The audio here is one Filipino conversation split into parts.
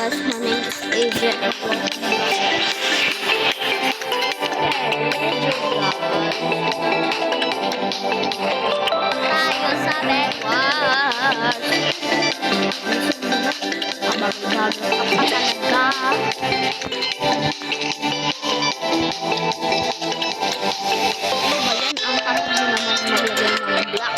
guys, my name is Agent. Tayo sa Bedwars. Bago-bago ka pa talaga. Ano ba yan? Ang tatlo naman maglagay ng black.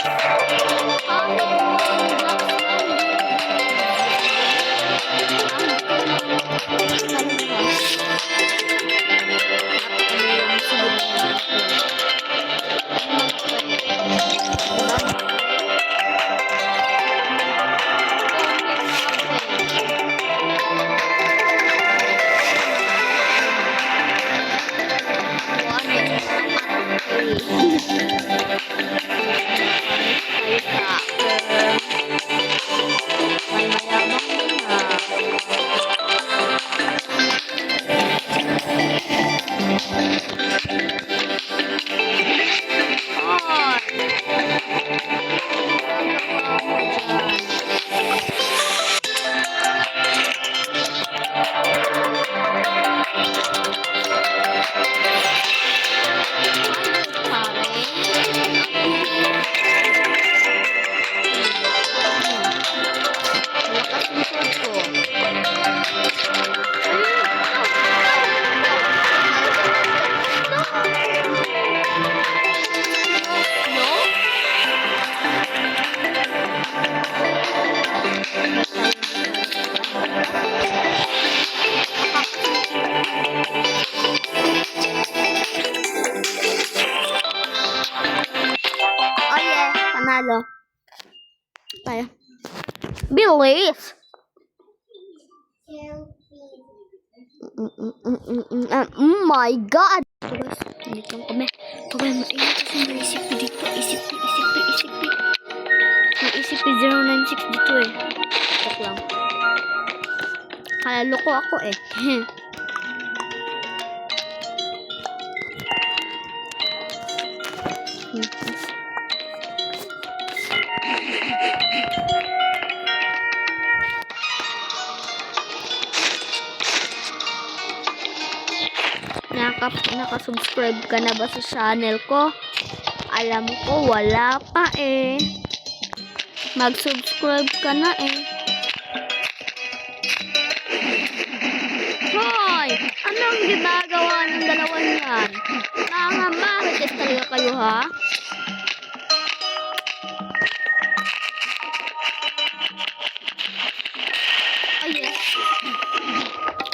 Panalo. Tayo. Bilis! Oh my God! Guys, dito lang kami. Pagay mainit kasi naisip ko dito. Isip ko. Naisip ko 096 dito eh. Check lang. Kalalo ko ako eh. Nakasubscribe ka na ba sa channel ko? Alam ko wala pa eh. Mag-subscribe ka na eh. Hoy! Anong ginagawa ng dalawa niyan? Mga marites talaga kayo ha? Ay yes.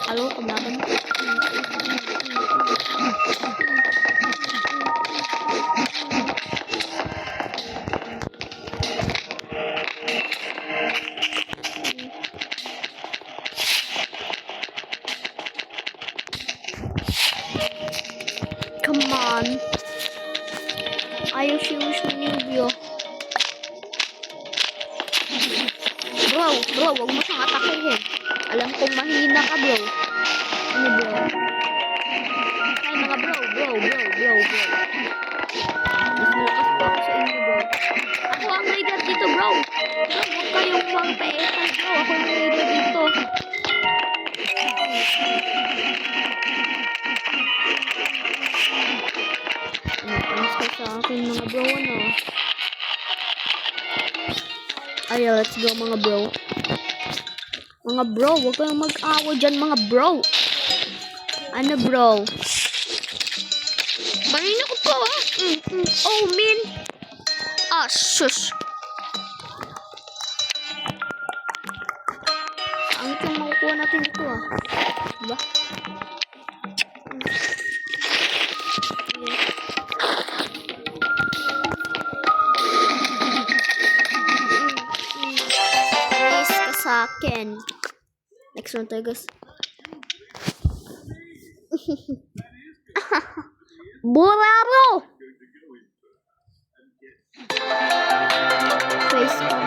Halo, kumlaban ko. Come on. Ayaw siya yung video. Bro, wag mo siyang atakihin. Alam kong mahina ka, bro. Ano, bro? Ay, mga bro. Mas malakas pa ako sa inyo, bro. Ako ang leader dito, bro. Huwag kayong magpa-esan, bro. Ako ang leader dito. Napanis ka sa akin, mga bro, ano? Ay, let's go, mga bro. Mga bro, huwag kayong mag-awa dyan, mga bro. Ano, bro? Kanina ko po, ha? Oh, min. Ah, shush. Ang ito makukuha natin dito, ah. Diba? Sa akin. Next one tayo, guys. Buraro! Face palm.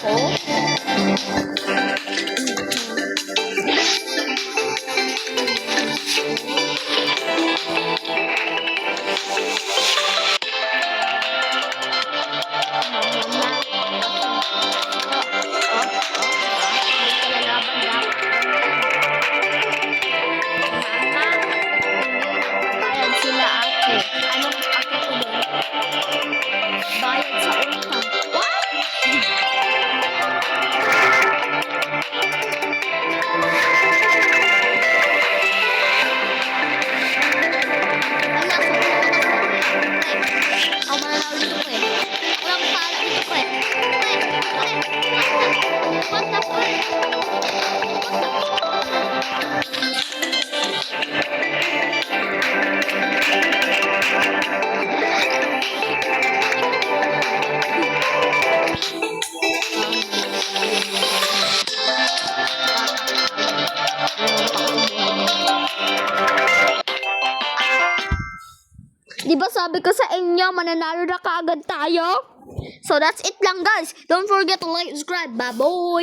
ako. Bayad sila ate. Anong ate ko doon? Bayad sa utang. What? Wala ko. Ako mananalo dito ko eh. Wala akong pala dito ko eh. What the fuck? Di ba sabi ko sa inyo, mananalo na kaagad tayo? So that's it lang guys. Don't forget to like, subscribe. Bye-bye!